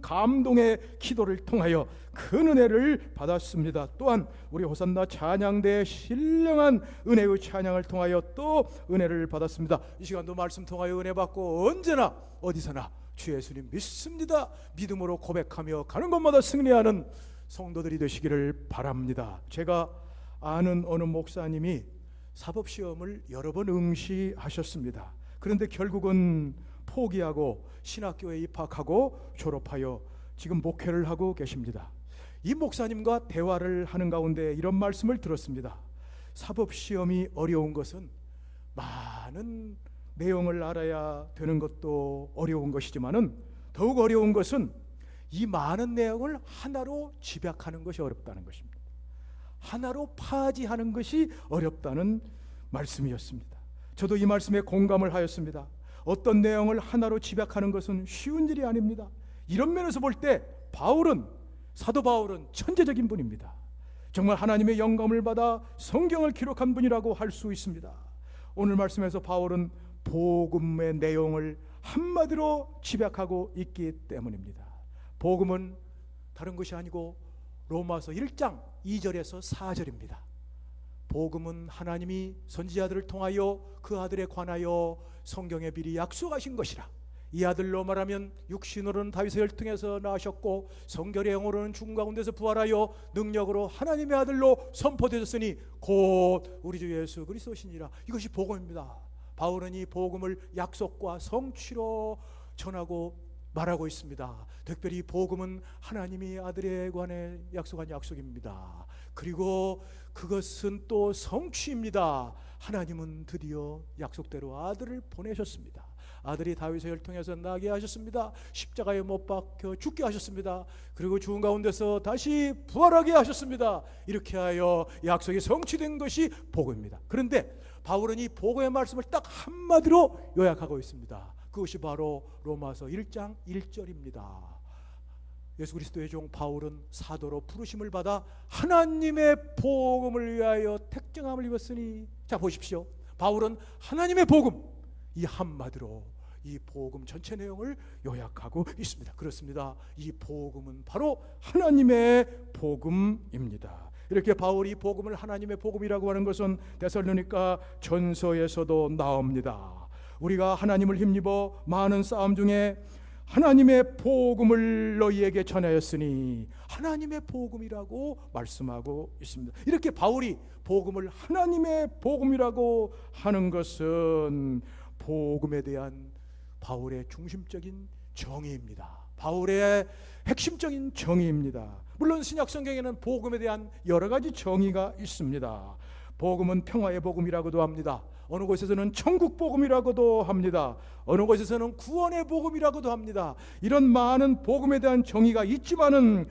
감동의 기도를 통하여 큰 은혜를 받았습니다. 또한 우리 호산나 찬양대의 신령한 은혜의 찬양을 통하여 또 은혜를 받았습니다. 이 시간도 말씀 통하여 은혜 받고 언제나 어디서나 주 예수님 믿습니다. 믿음으로 고백하며 가는 곳마다 승리하는 성도들이 되시기를 바랍니다. 제가 아는 어느 목사님이 사법시험을 여러 번 응시하셨습니다. 그런데 결국은 포기하고 신학교에 입학하고 졸업하여 지금 목회를 하고 계십니다. 이 목사님과 대화를 하는 가운데 이런 말씀을 들었습니다. 사법시험이 어려운 것은 많은 내용을 알아야 되는 것도 어려운 것이지만은 더욱 어려운 것은 이 많은 내용을 하나로 집약하는 것이 어렵다는 것입니다. 하나로 파지하는 것이 어렵다는 말씀이었습니다. 저도 이 말씀에 공감을 하였습니다. 어떤 내용을 하나로 집약하는 것은 쉬운 일이 아닙니다. 이런 면에서 볼 때 사도 바울은 천재적인 분입니다. 정말 하나님의 영감을 받아 성경을 기록한 분이라고 할 수 있습니다. 오늘 말씀에서 바울은 복음의 내용을 한마디로 집약하고 있기 때문입니다. 복음은 다른 것이 아니고 로마서 1장 2절에서 4절입니다. 복음은 하나님이 선지자들을 통하여 그 아들에 관하여 성경에 미리 약속하신 것이라. 이 아들로 말하면 육신으로는 다윗의 혈통에서 나셨고 성결의 영으로는 죽은 가운데서 부활하여 능력으로 하나님의 아들로 선포되셨으니 곧 우리 주 예수 그리스도시니라. 이것이 복음입니다. 바울은 이 복음을 약속과 성취로 전하고 말하고 있습니다. 특별히 복음은 하나님이 아들에 관해 약속한 약속입니다. 그리고 그것은 또 성취입니다. 하나님은 드디어 약속대로 아들을 보내셨습니다. 아들이 다윗의 혈통에서 나게 하셨습니다. 십자가에 못 박혀 죽게 하셨습니다. 그리고 죽은 가운데서 다시 부활하게 하셨습니다. 이렇게 하여 약속이 성취된 것이 복음입니다. 그런데 바울은 이 복음의 말씀을 딱 한마디로 요약하고 있습니다. 그것이 바로 로마서 1장 1절입니다. 예수 그리스도의 종 바울은 사도로 부르심을 받아 하나님의 복음을 위하여 택정함을 입었으니, 자 보십시오. 바울은 하나님의 복음, 이 한마디로 이 복음 전체 내용을 요약하고 있습니다. 그렇습니다. 이 복음은 바로 하나님의 복음입니다. 이렇게 바울이 복음을 하나님의 복음이라고 하는 것은 데살로니가 전서에서도 나옵니다. 우리가 하나님을 힘입어 많은 싸움 중에 하나님의 복음을 너희에게 전하였으니 하나님의 복음이라고 말씀하고 있습니다. 이렇게 바울이 복음을 하나님의 복음이라고 하는 것은 복음에 대한 바울의 중심적인 정의입니다. 바울의 핵심적인 정의입니다. 물론 신약 성경에는 복음에 대한 여러 가지 정의가 있습니다. 복음은 평화의 복음이라고도 합니다. 어느 곳에서는 천국 복음이라고도 합니다. 어느 곳에서는 구원의 복음이라고도 합니다. 이런 많은 복음에 대한 정의가 있지만은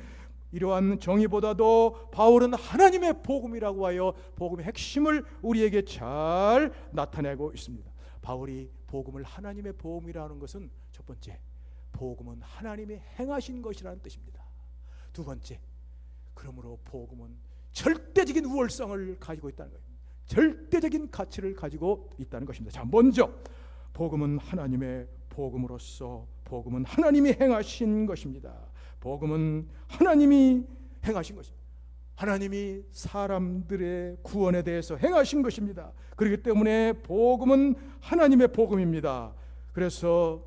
이러한 정의보다도 바울은 하나님의 복음이라고 하여 복음의 핵심을 우리에게 잘 나타내고 있습니다. 바울이 복음을 하나님의 복음이라는 것은 첫 번째, 복음은 하나님이 행하신 것이라는 뜻입니다. 두 번째, 그러므로 복음은 절대적인 우월성을 가지고 있다는 거예요. 절대적인 가치를 가지고 있다는 것입니다. 자, 먼저 복음은 하나님의 복음으로서 복음은 하나님이 행하신 것입니다. 복음은 하나님이 행하신 것입니다. 하나님이 사람들의 구원에 대해서 행하신 것입니다. 그렇기 때문에 복음은 하나님의 복음입니다. 그래서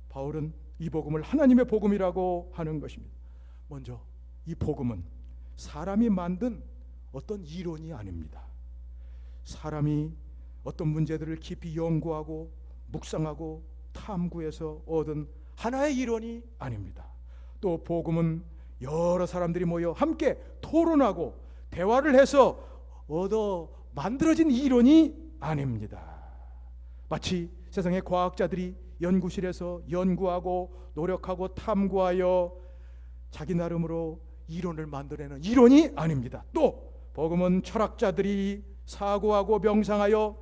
바울은 이 복음을 하나님의 복음이라고 하는 것입니다. 먼저 이 복음은 사람이 만든 어떤 이론이 아닙니다. 사람이 어떤 문제들을 깊이 연구하고 묵상하고 탐구해서 얻은 하나의 이론이 아닙니다. 또 복음은 여러 사람들이 모여 함께 토론하고 대화를 해서 얻어 만들어진 이론이 아닙니다. 마치 세상의 과학자들이 연구실에서 연구하고 노력하고 탐구하여 자기 나름으로 이론을 만들어내는 이론이 아닙니다. 또 복음은 철학자들이 사고하고 명상하여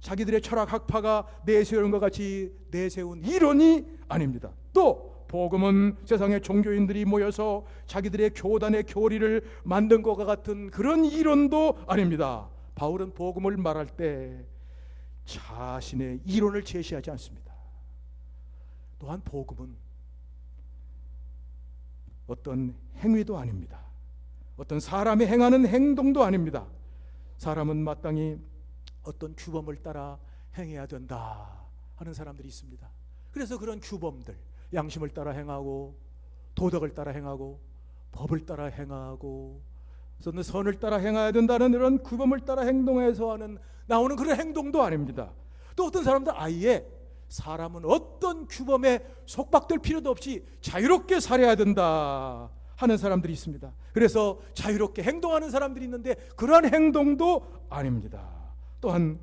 자기들의 철학 학파가 내세우는 것 같이 내세운 이론이 아닙니다. 또 복음은 세상의 종교인들이 모여서 자기들의 교단의 교리를 만든 것과 같은 그런 이론도 아닙니다. 바울은 복음을 말할 때 자신의 이론을 제시하지 않습니다. 또한 복음은 어떤 행위도 아닙니다. 어떤 사람이 행하는 행동도 아닙니다. 사람은 마땅히 어떤 규범을 따라 행해야 된다 하는 사람들이 있습니다. 그래서 그런 규범들, 양심을 따라 행하고 도덕을 따라 행하고 법을 따라 행하고 선을 따라 행해야 된다는 이런 규범을 따라 행동해서 나오는 그런 행동도 아닙니다. 또 어떤 사람들 아예 사람은 어떤 규범에 속박될 필요도 없이 자유롭게 살아야 된다 하는 사람들이 있습니다. 그래서 자유롭게 행동하는 사람들이 있는데 그러한 행동도 아닙니다. 또한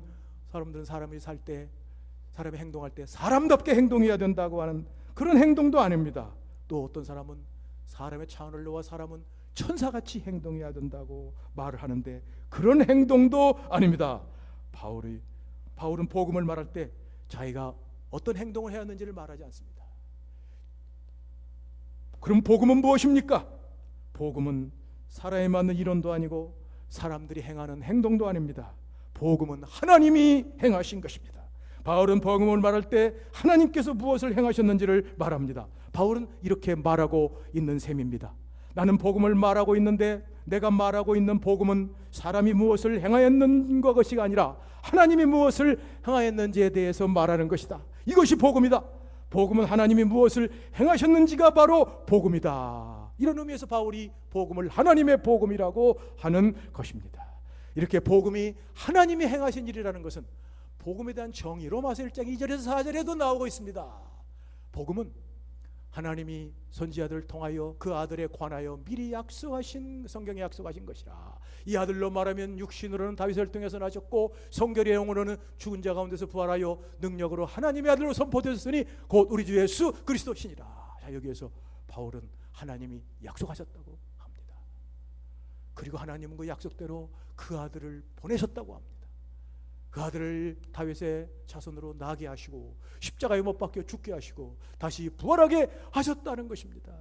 사람들은 사람이 살 때, 사람이 행동할 때 사람답게 행동해야 된다고 하는 그런 행동도 아닙니다. 또 어떤 사람은 사람의 차원을 넘어 사람은 천사같이 행동해야 된다고 말을 하는데 그런 행동도 아닙니다. 바울은 복음을 말할 때 자기가 어떤 행동을 해야 하는지를 말하지 않습니다. 그럼 복음은 무엇입니까? 복음은 사람에 맞는 이론도 아니고 사람들이 행하는 행동도 아닙니다. 복음은 하나님이 행하신 것입니다. 바울은 복음을 말할 때 하나님께서 무엇을 행하셨는지를 말합니다. 바울은 이렇게 말하고 있는 셈입니다. 나는 복음을 말하고 있는데 내가 말하고 있는 복음은 사람이 무엇을 행하였는 것이 아니라 하나님이 무엇을 행하였는지에 대해서 말하는 것이다. 이것이 복음이다. 복음은 하나님이 무엇을 행하셨는지가 바로 복음이다. 이런 의미에서 바울이 복음을 하나님의 복음이라고 하는 것입니다. 이렇게 복음이 하나님이 행하신 일이라는 것은 복음에 대한 정의 로마서 1장 2절에서 4절에도 나오고 있습니다. 복음은 하나님이 선지자들을 통하여 그 아들에 관하여 미리 약속하신, 성경에 약속하신 것이라. 이 아들로 말하면 육신으로는 다윗을 통해서 나셨고 성결의 영으로는 죽은 자 가운데서 부활하여 능력으로 하나님의 아들로 선포되었으니 곧 우리 주 예수 그리스도시니라. 자, 여기에서 바울은 하나님이 약속하셨다고 합니다. 그리고 하나님은 그 약속대로 그 아들을 보내셨다고 합니다. 그 아들을 다윗의 자손으로 나게 하시고 십자가에 못 박혀 죽게 하시고 다시 부활하게 하셨다는 것입니다.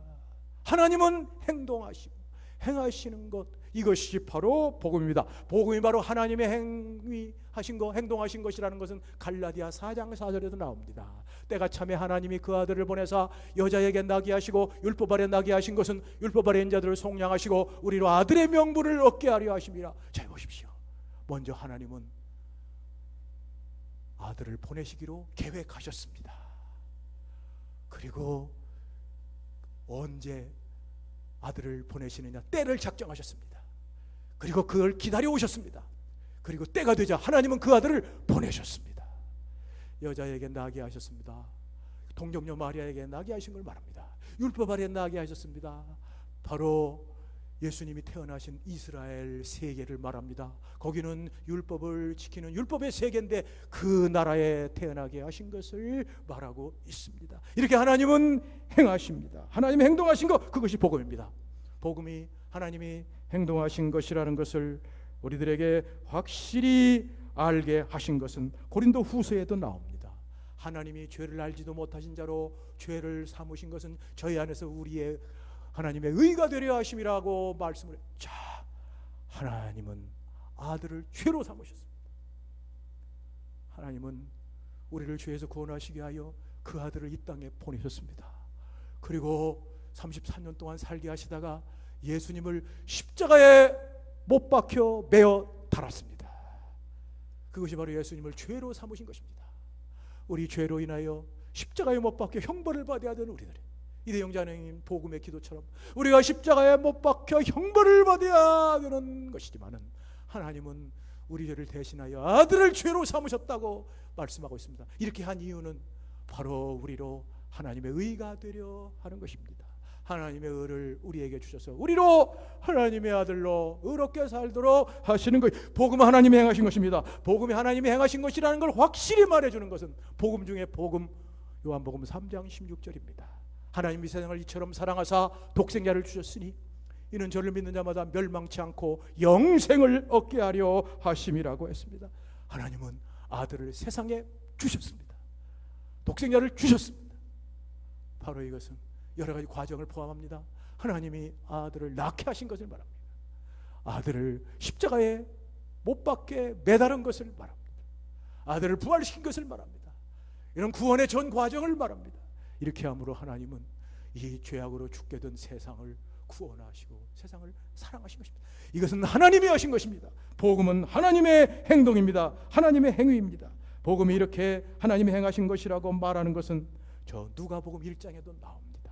하나님은 행동하시고 행하시는 것, 이것이 바로 복음입니다. 복음이 바로 하나님의 행위하신 것, 행동하신 것이라는 것은 갈라디아 4장 4절에도 나옵니다. 때가 참에 하나님이 그 아들을 보내사 여자에게 나게 하시고 율법 아래 나게 하신 것은 율법 아래 있는 자들을 속량하시고 우리로 아들의 명분을 얻게 하려 하심이라. 잘 보십시오. 먼저 하나님은 아들을 보내시기로 계획하셨습니다. 그리고 언제 아들을 보내시느냐 때를 작정하셨습니다. 그리고 그걸 기다려 오셨습니다. 그리고 때가 되자 하나님은 그 아들을 보내셨습니다. 여자에게 나게 하셨습니다. 동정녀 마리아에게 나게 하신 걸 말합니다. 율법 아래 나게 하셨습니다. 바로 예수님이 태어나신 이스라엘 세계를 말합니다. 거기는 율법을 지키는 율법의 세계인데 그 나라에 태어나게 하신 것을 말하고 있습니다. 이렇게 하나님은 행하십니다. 하나님이 행동하신 것, 그것이 복음입니다. 복음이 하나님이 행동하신 것이라는 것을 우리들에게 확실히 알게 하신 것은 고린도 후서에도 나옵니다. 하나님이 죄를 알지도 못하신 자로 죄를 삼으신 것은 저희 안에서 우리의 하나님의 의가 되려 하심이라고 말씀을. 자, 하나님은 아들을 죄로 삼으셨습니다. 하나님은 우리를 죄에서 구원하시게 하여 그 아들을 이 땅에 보내셨습니다. 그리고 34년 동안 살게 하시다가 예수님을 십자가에 못 박혀 매어 달았습니다. 그것이 바로 예수님을 죄로 삼으신 것입니다. 우리 죄로 인하여 십자가에 못 박혀 형벌을 받아야 되는 우리들, 이대영 자매님 복음의 기도처럼 우리가 십자가에 못 박혀 형벌을 받아야 되는 것이지만은 하나님은 우리 죄를 대신하여 아들을 죄로 삼으셨다고 말씀하고 있습니다. 이렇게 한 이유는 바로 우리로 하나님의 의가 되려 하는 것입니다. 하나님의 의를 우리에게 주셔서 우리로 하나님의 아들로 의롭게 살도록 하시는 것. 복음은 하나님이 행하신 것입니다. 복음이 하나님이 행하신 것이라는 걸 확실히 말해주는 것은 복음 중에 복음, 요한복음 3장 16절입니다. 하나님이 세상을 이처럼 사랑하사 독생자를 주셨으니 이는 저를 믿는 자마다 멸망치 않고 영생을 얻게 하려 하심이라고 했습니다. 하나님은 아들을 세상에 주셨습니다. 독생자를 주셨습니다. 바로 이것은 여러 가지 과정을 포함합니다. 하나님이 아들을 낳게 하신 것을 말합니다. 아들을 십자가에 못 박게 매달은 것을 말합니다. 아들을 부활시킨 것을 말합니다. 이런 구원의 전 과정을 말합니다. 이렇게 함으로 하나님은 이 죄악으로 죽게 된 세상을 구원하시고 세상을 사랑하신 것입니다. 이것은 하나님이 하신 것입니다. 복음은 하나님의 행동입니다. 하나님의 행위입니다. 복음이 이렇게 하나님이 행하신 것이라고 말하는 것은 저 누가복음 1장에도 나옵니다.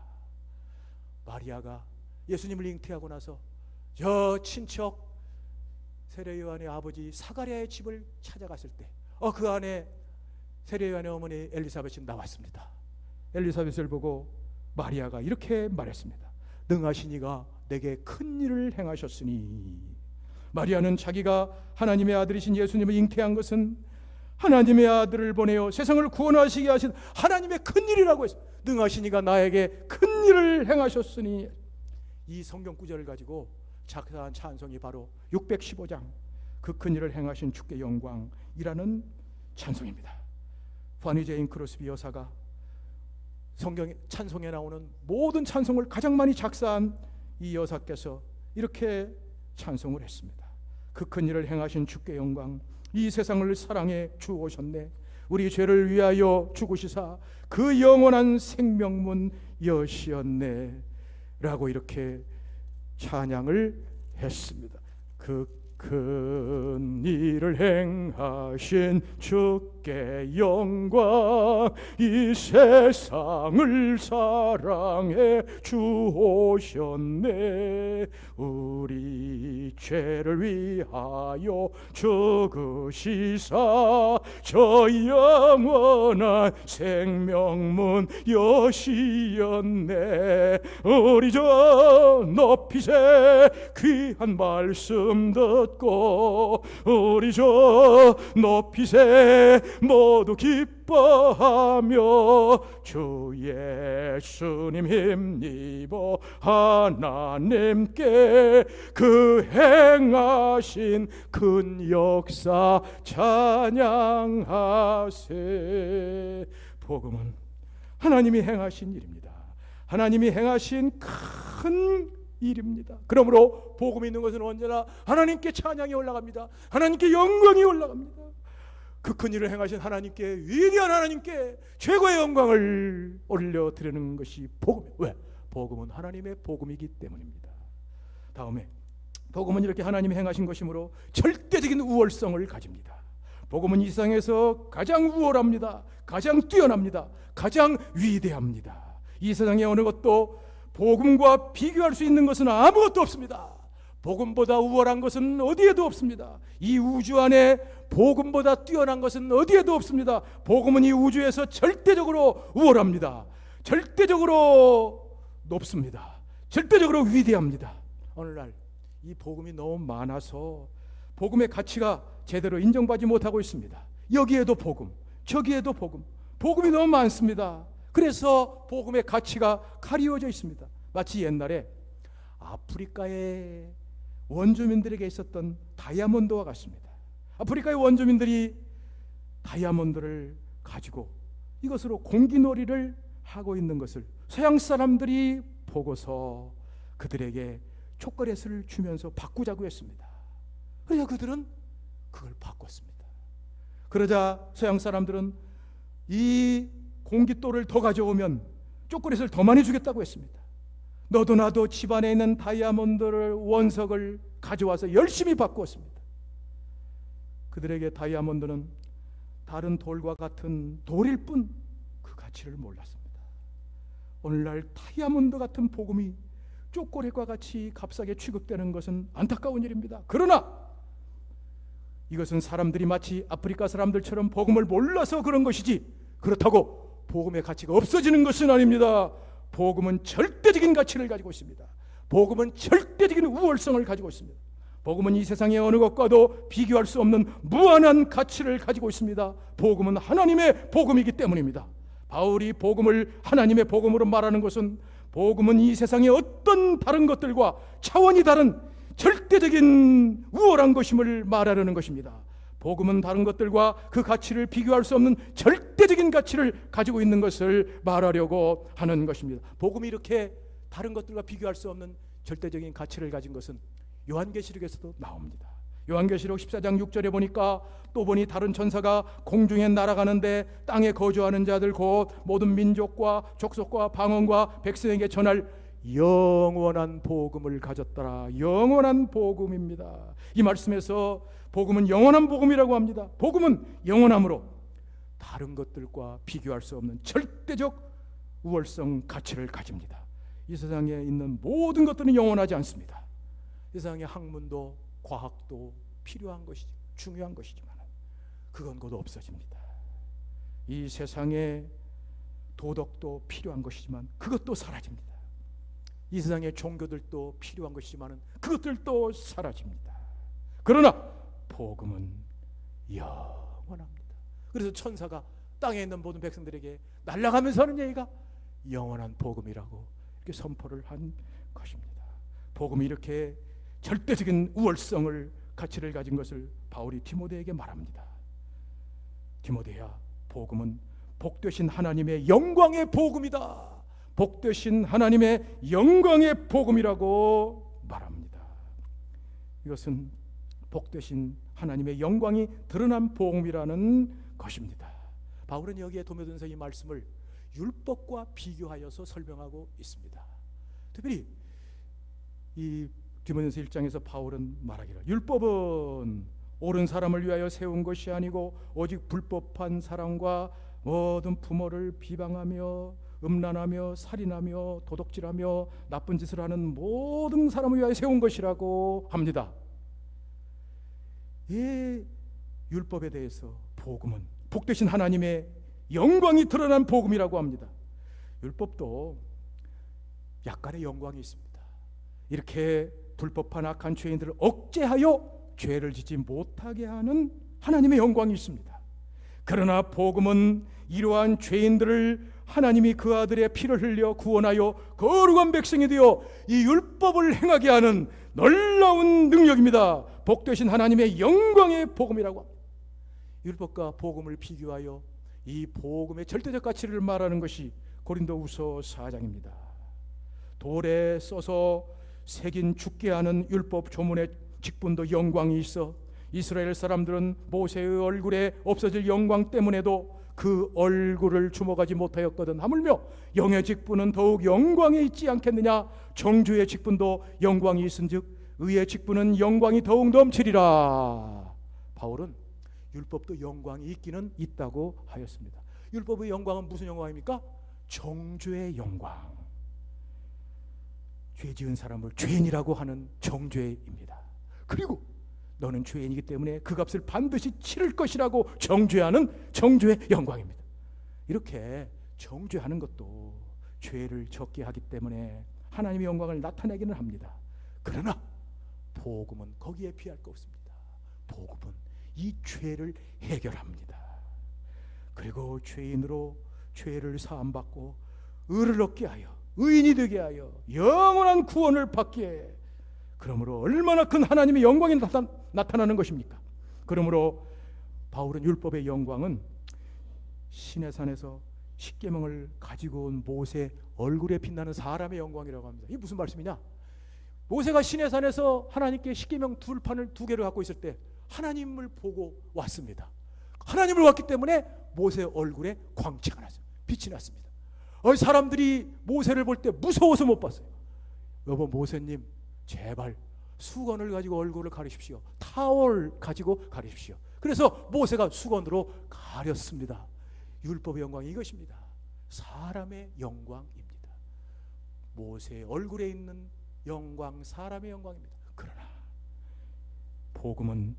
마리아가 예수님을 잉태하고 나서 저 친척 세례 요한의 아버지 사가랴의 집을 찾아갔을 때 그 안에 세례 요한의 어머니 엘리사벳이 나왔습니다. 엘리사벳을 보고 마리아가 이렇게 말했습니다. 능하신 이가 내게 큰 일을 행하셨으니. 마리아는 자기가 하나님의 아들이신 예수님을 잉태한 것은 하나님의 아들을 보내어 세상을 구원하시게 하신 하나님의 큰 일이라고 했습니다. 능하신 이가 나에게 큰 일을 행하셨으니. 이 성경 구절을 가지고 작사한 찬송이 바로 615장 그 큰 일을 행하신 주께 영광이라는 찬송입니다. 파니 제인 크로스비 여사가 성경 찬송에 나오는 모든 찬송을 가장 많이 작사한 이 여사께서 이렇게 찬송을 했습니다. 그 큰 일을 행하신 주께 영광, 이 세상을 사랑해 주오셨네. 우리 죄를 위하여 죽으시사 그 영원한 생명문 여시었네 라고 이렇게 찬양을 했습니다. 그 큰 일을 행하신 주께 영광, 이 세상을 사랑해 주오셨네. 우리 죄를 위하여 죽으시사 저 영원한 생명문 여시었네. 우리 저 높이세 귀한 말씀 듣고 우리 저 높이세 모두 기뻐하며 주 예수님 힘입어 하나님께 그 행하신 큰 역사 찬양하세. 복음은 하나님이 행하신 일입니다. 하나님이 행하신 큰 일입니다. 그러므로 복음이 있는 것은 언제나 하나님께 찬양이 올라갑니다. 하나님께 영광이 올라갑니다. 그 큰 일을 행하신 하나님께, 위대한 하나님께 최고의 영광을 올려드리는 것이 복음이에요. 왜? 복음은 하나님의 복음이기 때문입니다. 다음에 복음은 이렇게 하나님이 행하신 것이므로 절대적인 우월성을 가집니다. 복음은 이 세상에서 가장 우월합니다. 가장 뛰어납니다. 가장 위대합니다. 이 세상의 어느 것도 복음과 비교할 수 있는 것은 아무것도 없습니다. 복음보다 우월한 것은 어디에도 없습니다. 이 우주 안에 복음보다 뛰어난 것은 어디에도 없습니다. 복음은 이 우주에서 절대적으로 우월합니다. 절대적으로 높습니다. 절대적으로 위대합니다. 오늘날 이 복음이 너무 많아서 복음의 가치가 제대로 인정받지 못하고 있습니다. 여기에도 복음, 저기에도 복음, 복음이 너무 많습니다. 그래서 복음의 가치가 가리워져 있습니다. 마치 옛날에 아프리카의 원주민들에게 있었던 다이아몬드와 같습니다. 아프리카의 원주민들이 다이아몬드를 가지고 이것으로 공기놀이를 하고 있는 것을 서양 사람들이 보고서 그들에게 초콜릿을 주면서 바꾸자고 했습니다. 그래서 그들은 그걸 바꿨습니다. 그러자 서양 사람들은 이 공깃돌을 더 가져오면 초콜릿을 더 많이 주겠다고 했습니다. 너도 나도 집안에 있는 다이아몬드를 원석을 가져와서 열심히 바꾸었습니다. 그들에게 다이아몬드는 다른 돌과 같은 돌일 뿐 그 가치를 몰랐습니다. 오늘날 다이아몬드 같은 복음이 초콜릿과 같이 값싸게 취급되는 것은 안타까운 일입니다. 그러나 이것은 사람들이 마치 아프리카 사람들처럼 복음을 몰라서 그런 것이지 그렇다고 복음의 가치가 없어지는 것은 아닙니다. 복음은 절대적인 가치를 가지고 있습니다. 복음은 절대적인 우월성을 가지고 있습니다. 복음은 이 세상의 어느 것과도 비교할 수 없는 무한한 가치를 가지고 있습니다. 복음은 하나님의 복음이기 때문입니다. 바울이 복음을 하나님의 복음으로 말하는 것은 복음은 이 세상의 어떤 다른 것들과 차원이 다른 절대적인 우월한 것임을 말하려는 것입니다. 복음은 다른 것들과 그 가치를 비교할 수 없는 절대적인 가치를 가지고 있는 것을 말하려고 하는 것입니다. 복음이 이렇게 다른 것들과 비교할 수 없는 절대적인 가치를 가진 것은 요한계시록에서도 나옵니다. 요한계시록 14장 6절에 보니까 또 보니 다른 천사가 공중에 날아가는데 땅에 거주하는 자들 곧 모든 민족과 족속과 방언과 백성에게 전할 영원한 복음을 가졌더라. 영원한 복음입니다. 이 말씀에서 복음은 영원한 복음이라고 합니다. 복음은 영원함으로 다른 것들과 비교할 수 없는 절대적 우월성 가치를 가집니다. 이 세상에 있는 모든 것들은 영원하지 않습니다. 이 세상의 학문도 과학도 필요한 것이지 중요한 것이지만 그건 곧 없어집니다. 이 세상에 도덕도 필요한 것이지만 그것도 사라집니다. 이 세상의 종교들도 필요한 것이지만 그것들도 사라집니다. 그러나 복음은 영원합니다. 그래서 천사가 땅에 있는 모든 백성들에게 날아가면서 하는 얘기가 영원한 복음이라고 이렇게 선포를 한 것입니다. 복음이 이렇게 절대적인 우월성을 가치를 가진 것을 바울이 디모데에게 말합니다. 디모데야, 복음은 복되신 하나님의 영광의 복음이다. 복되신 하나님의 영광의 복음이라고 말합니다. 이것은 복되신 하나님의 영광이 드러난 복음이라는 것입니다. 바울은 여기에 도면에서 이 말씀을 율법과 비교하여서 설명하고 있습니다. 특별히 이 디모데전서 1장에서 바울은 말하기를 율법은 옳은 사람을 위하여 세운 것이 아니고 오직 불법한 사람과 모든 부모를 비방하며 음란하며 살인하며 도둑질하며 나쁜 짓을 하는 모든 사람을 위하여 세운 것이라고 합니다. 이 율법에 대해서 복음은 복되신 하나님의 영광이 드러난 복음이라고 합니다. 율법도 약간의 영광이 있습니다. 이렇게 불법한 악한 죄인들을 억제하여 죄를 짓지 못하게 하는 하나님의 영광이 있습니다. 그러나 복음은 이러한 죄인들을 하나님이 그 아들의 피를 흘려 구원하여 거룩한 백성이 되어 이 율법을 행하게 하는 놀라운 능력입니다. 복되신 하나님의 영광의 복음이라고 합니다. 율법과 복음을 비교하여 이 복음의 절대적 가치를 말하는 것이 고린도후서 4장입니다. 돌에 써서 새긴 죽게 하는 율법 조문의 직분도 영광이 있어 이스라엘 사람들은 모세의 얼굴에 없어질 영광 때문에도 그 얼굴을 주목하지 못하였거든. 하물며 영의 직분은 더욱 영광이 있지 않겠느냐. 정주의 직분도 영광이 있은즉 의의 직분은 영광이 더욱 넘치리라. 바울은 율법도 영광이 있기는 있다고 하였습니다. 율법의 영광은 무슨 영광입니까? 정죄의 영광. 죄 지은 사람을 죄인이라고 하는 정죄입니다. 그리고 너는 죄인이기 때문에 그 값을 반드시 치를 것이라고 정죄하는 정죄의 영광입니다. 이렇게 정죄하는 것도 죄를 적게 하기 때문에 하나님의 영광을 나타내기는 합니다. 그러나 복음은 거기에 비할 거 없습니다. 복음은 이 죄를 해결합니다. 그리고 죄인으로 죄를 사함받고 의를 얻게 하여 의인이 되게 하여 영원한 구원을 받기에, 그러므로 얼마나 큰 하나님의 영광이 나타나는 것입니까? 그러므로 바울은 율법의 영광은 시내산에서 십계명을 가지고 온 모세 얼굴에 빛나는 사람의 영광이라고 합니다. 이게 무슨 말씀이냐? 모세가 시내산에서 하나님께 십계명 둘판을 두 개를 갖고 있을 때 하나님을 보고 왔습니다. 하나님을 왔기 때문에 모세 얼굴에 광채가 났어요. 빛이 났습니다. 사람들이 모세를 볼 때 무서워서 못 봤어요. 여보 모세님 제발 수건을 가지고 얼굴을 가리십시오. 타월 가지고 가리십시오. 그래서 모세가 수건으로 가렸습니다. 율법의 영광이 이것입니다. 사람의 영광입니다. 모세의 얼굴에 있는 영광, 사람의 영광입니다. 그러나 복음은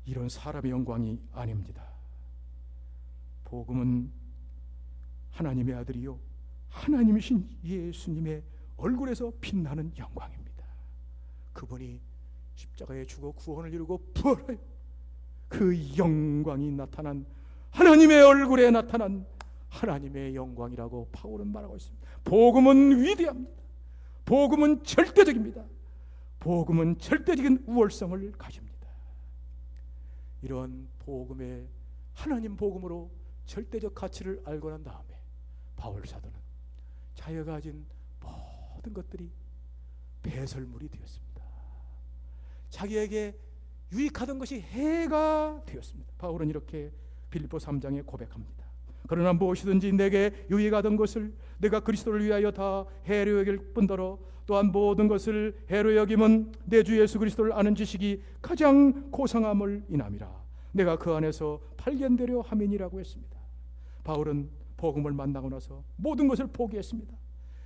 이런 사람의 영광이 아닙니다. 복음은 하나님의 아들이요 하나님이신 예수님의 얼굴에서 빛나는 영광입니다. 그분이 십자가에 죽어 구원을 이루고 부활하여 그 영광이 나타난 하나님의 얼굴에 나타난 하나님의 영광이라고 바울은 말하고 있습니다. 복음은 위대합니다. 복음은 절대적입니다. 복음은 절대적인 우월성을 가집니다. 이런 복음의 하나님 복음으로 절대적 가치를 알고 난 다음에 바울 사도는 자기가 가진 모든 것들이 배설물이 되었습니다. 자기에게 유익하던 것이 해가 되었습니다. 바울은 이렇게 빌립보 3장에 고백합니다. 그러나 무엇이든지 내게 유익하던 것을 내가 그리스도를 위하여 다 해로 여길 뿐더러 또한 모든 것을 해로 여김은 내 주 예수 그리스도를 아는 지식이 가장 고상함을 인함이라. 내가 그 안에서 발견되려 함이니라고 했습니다. 바울은 복음을 만나고 나서 모든 것을 포기했습니다.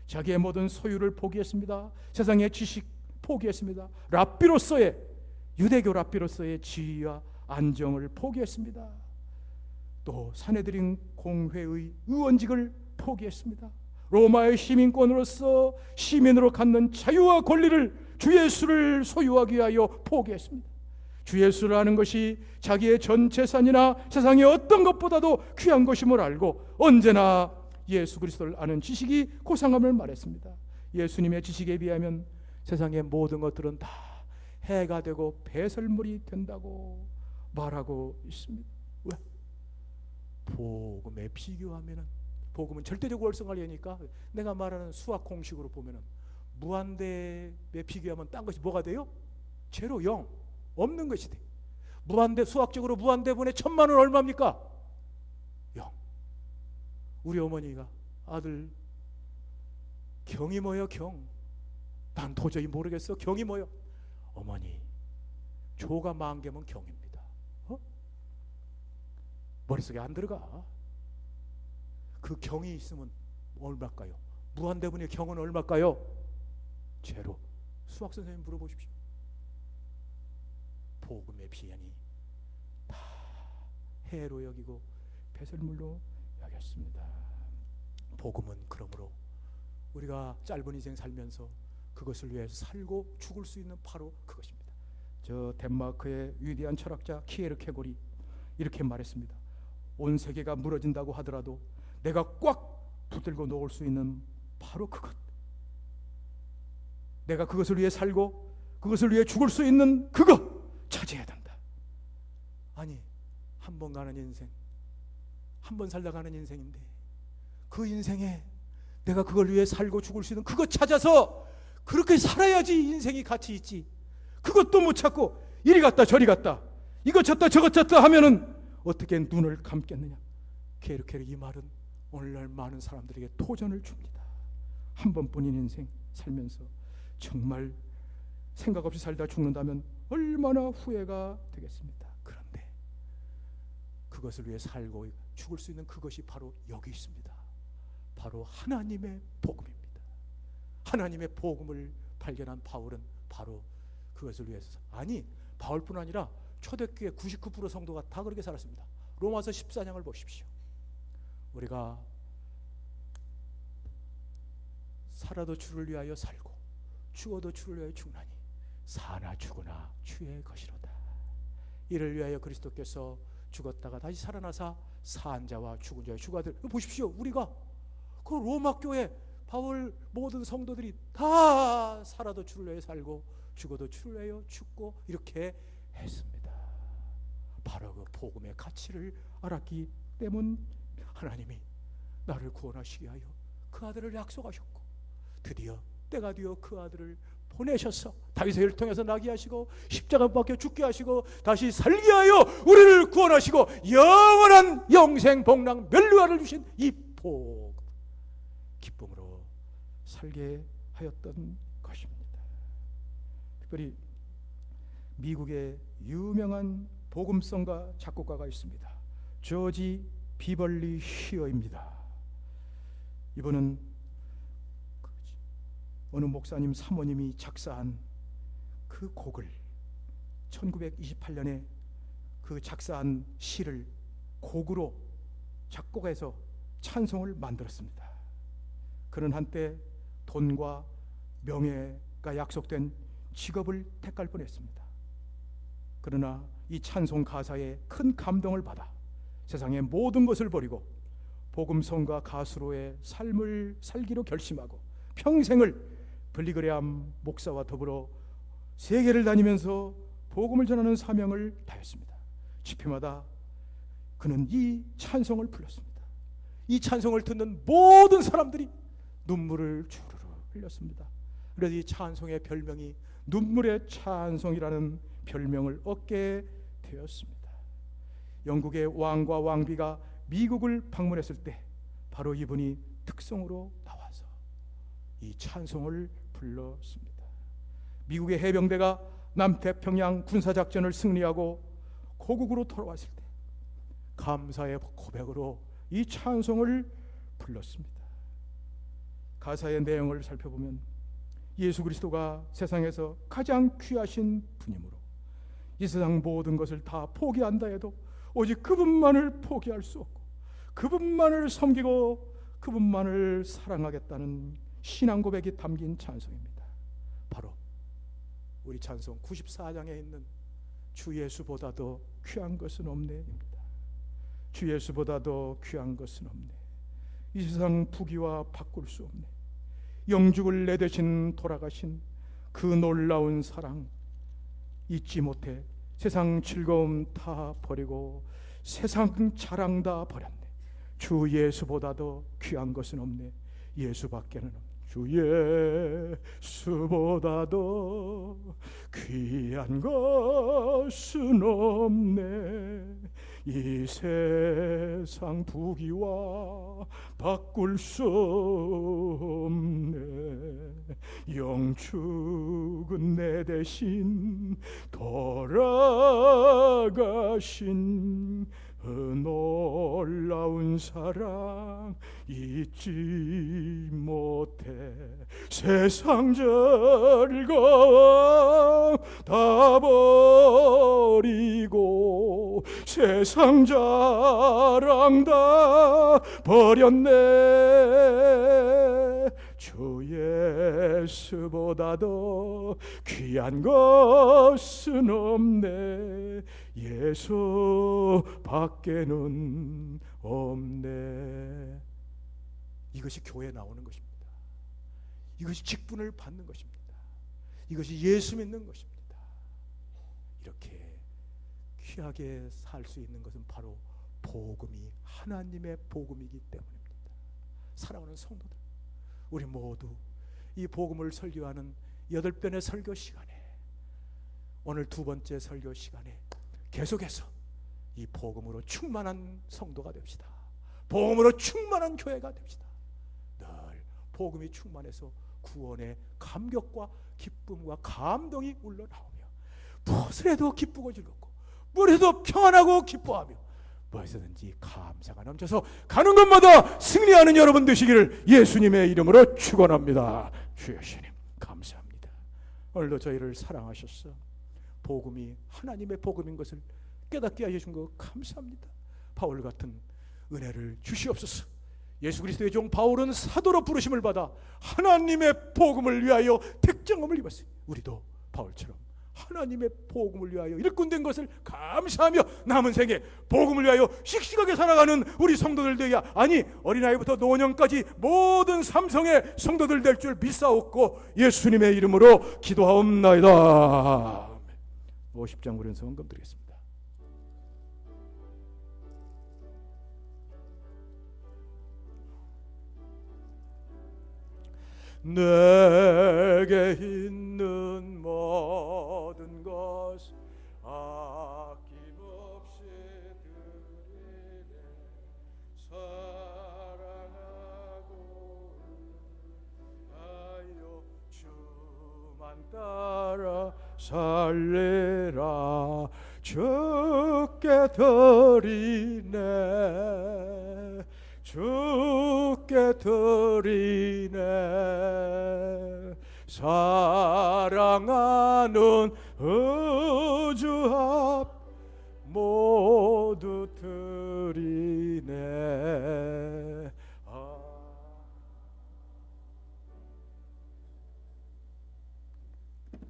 자기의 모든 소유를 포기했습니다. 세상의 지식 포기했습니다. 랍비로서의, 유대교 랍비로서의 지위와 안정을 포기했습니다. 또 사내들인 공회의 의원직을 포기했습니다. 로마의 시민권으로서 시민으로 갖는 자유와 권리를 주 예수를 소유하기 위하여 포기했습니다. 주 예수를 아는 것이 자기의 전 재산이나 세상의 어떤 것보다도 귀한 것임을 알고 언제나 예수 그리스도를 아는 지식이 고상함을 말했습니다. 예수님의 지식에 비하면 세상의 모든 것들은 다 해가 되고 배설물이 된다고 말하고 있습니다. 왜? 복음에 비교하면은, 복음은 절대적 월성을 하니까 내가 말하는 수학 공식으로 보면은 무한대에 비교하면 딴 것이 뭐가 돼요? 제로, 0, 없는 것이 돼. 무한대, 수학적으로 무한대분의 1000만은 얼마입니까? 0. 우리 어머니가 아들 경이 뭐요? 경. 난 도저히 모르겠어. 경이 뭐요? 어머니, 조가 10,000개면 경입니다. 머릿속에 안 들어가. 그 경이 있으면 얼마일까요? 무한대분의 경은 얼마일까요? 제로. 수학 선생님 물어보십시오. 복음의 비연이 다 해로 여기고 배설물로 여겼습니다. 복음은 그러므로 우리가 짧은 인생 살면서 그것을 위해서 살고 죽을 수 있는 바로 그것입니다. 저 덴마크의 위대한 철학자 키에르케고리 이렇게 말했습니다. 온 세계가 무너진다고 하더라도 내가 꽉 붙들고 놓을 수 있는 바로 그것, 내가 그것을 위해 살고 그것을 위해 죽을 수 있는 그것 찾아야 된다. 아니, 한 번 가는 인생, 한 번 살다 가는 인생인데 그 인생에 내가 그걸 위해 살고 죽을 수 있는 그것 찾아서 그렇게 살아야지 인생이 가치 있지. 그것도 못 찾고 이리 갔다 저리 갔다 이것 찾다 저것 찾다 하면은 어떻게 눈을 감겠느냐. 게르케르 이 말은 오늘날 많은 사람들에게 도전을 줍니다. 한 번뿐인 인생 살면서 정말 생각 없이 살다 죽는다면 얼마나 후회가 되겠습니다. 그런데 그것을 위해 살고 죽을 수 있는 그것이 바로 여기 있습니다. 바로 하나님의 복음입니다. 하나님의 복음을 발견한 바울은 바로 그것을 위해서, 아니 바울뿐 아니라 초대교회 99% 성도가 다 그렇게 살았습니다. 로마서 14장을 보십시오. 우리가 살아도 주를 위하여 살고 죽어도 주를 위하여 죽나니 사나 죽으나 주의 것이로다. 이를 위하여 그리스도께서 죽었다가 다시 살아나사 산 자와 죽은 자의 주가들. 보십시오. 우리가 그 로마 교회 바울 모든 성도들이 다 살아도 주를 위하여 살고 죽어도 주를 위하여 죽고 이렇게 했습니다. 바로 그 복음의 가치를 알았기 때문 하나님이 나를 구원하시기 위하여 그 아들을 약속하셨고 드디어 때가 되어 그 아들을 보내셔서 다윗의 혈을 통해서 나게 하시고 십자가 박혀 죽게 하시고 다시 살게 하여 우리를 구원하시고 영원한 영생 복락 멸류관을 주신 이 복, 기쁨으로 살게 하였던 것입니다. 특별히 미국의 유명한 복음성가 작곡가가 있습니다. 조지 비벌리 쉬어입니다. 이분은 어느 목사님 사모님이 작사한 그 곡을 1928년에 그 작사한 시를 곡으로 작곡해서 찬송을 만들었습니다. 그는 한때 돈과 명예가 약속된 직업을 택할 뻔했습니다. 그러나 이 찬송 가사에 큰 감동을 받아 세상의 모든 것을 버리고 복음성가 가수로의 삶을 살기로 결심하고 평생을 빌리그레암 목사와 더불어 세계를 다니면서 복음을 전하는 사명을 다했습니다. 집회마다 그는 이 찬송을 불렀습니다. 이 찬송을 듣는 모든 사람들이 눈물을 주르르 흘렸습니다. 그래서 이 찬송의 별명이 눈물의 찬송이라는 별명을 얻게 되었습니다. 영국의 왕과 왕비가 미국을 방문했을 때 바로 이분이 특송으로 나와서 이 찬송을 불렀습니다. 미국의 해병대가 남태평양 군사작전을 승리하고 고국으로 돌아왔을 때 감사의 고백으로 이 찬송을 불렀습니다. 가사의 내용을 살펴보면 예수 그리스도가 세상에서 가장 귀하신 분이므로 이 세상 모든 것을 다 포기한다 해도 오직 그분만을 포기할 수 없고 그분만을 섬기고 그분만을 사랑하겠다는 신앙 고백이 담긴 찬송입니다. 바로 우리 찬송 94장에 있는 주 예수보다도 귀한 것은 없네입니다. 주 예수보다도 귀한 것은 없네. 이 세상 부귀와 바꿀 수 없네. 영죽을 내 대신 돌아가신 그 놀라운 사랑 잊지 못해 세상 즐거움 다 버리고 세상 자랑 다 버렸네. 주 예수보다도 귀한 것은 없네. 예수밖에는 없네. 주 예수보다도 귀한 것은 없네. 이 세상 부귀와 바꿀 수 없네. 영축은 내 대신 돌아가신 그 놀라운 사랑 잊지 못해 세상 즐거움 다 버리고 세상 자랑 다 버렸네. 주 예수보다도 귀한 것은 없네. 예수 밖에는 없네. 이것이 교회에 나오는 것입니다. 이것이 직분을 받는 것입니다. 이것이 예수 믿는 것입니다. 이렇게 귀하게 살 수 있는 것은 바로 복음이 하나님의 복음이기 때문입니다. 사랑하는 성도들, 우리 모두 이 복음을 설교하는 8번의 설교 시간에 오늘 2번째 설교 시간에 계속해서 이 복음으로 충만한 성도가 됩시다. 복음으로 충만한 교회가 됩시다. 늘 복음이 충만해서 구원의 감격과 기쁨과 감동이 울러나오며 무엇을 해도 기쁘고 즐겁고 무엇을 해도 평안하고 기뻐하며 무엇이든지 감사가 넘쳐서 가는 곳마다 승리하는 여러분 되시기를 예수님의 이름으로 축원합니다. 주여 주님 감사합니다. 오늘도 저희를 사랑하셨어 복음이 하나님의 복음인 것을 깨닫게 하신 것 감사합니다. 바울 같은 은혜를 주시옵소서. 예수 그리스도의 종 바울은 사도로 부르심을 받아 하나님의 복음을 위하여 택정함을 입었어요. 우리도 바울처럼 하나님의 복음을 위하여 일꾼된 것을 감사하며 남은 생에 복음을 위하여 씩씩하게 살아가는 우리 성도들 되야, 아니 어린아이부터 노년까지 모든 삼성의 성도들 될 줄 믿사옵고 예수님의 이름으로 기도하옵나이다. 50장 우린 헌금 드리겠습니다. 내게 있는 모든 것 아낌없이 드리네. 사랑하고 하여 주만 따라 살리라. 주께 드리네. 주께 드리네. 사랑하는 우주 앞 모두 드리네.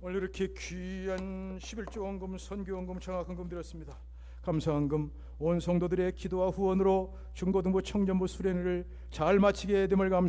오늘 이렇게 귀한 11조 헌금, 선교 헌금, 청학 헌금 드렸습니다. 감사 헌금 온 성도들의 기도와 후원으로 중고등부 청년부 수련회를 잘 마치게 됨을 감사합니다.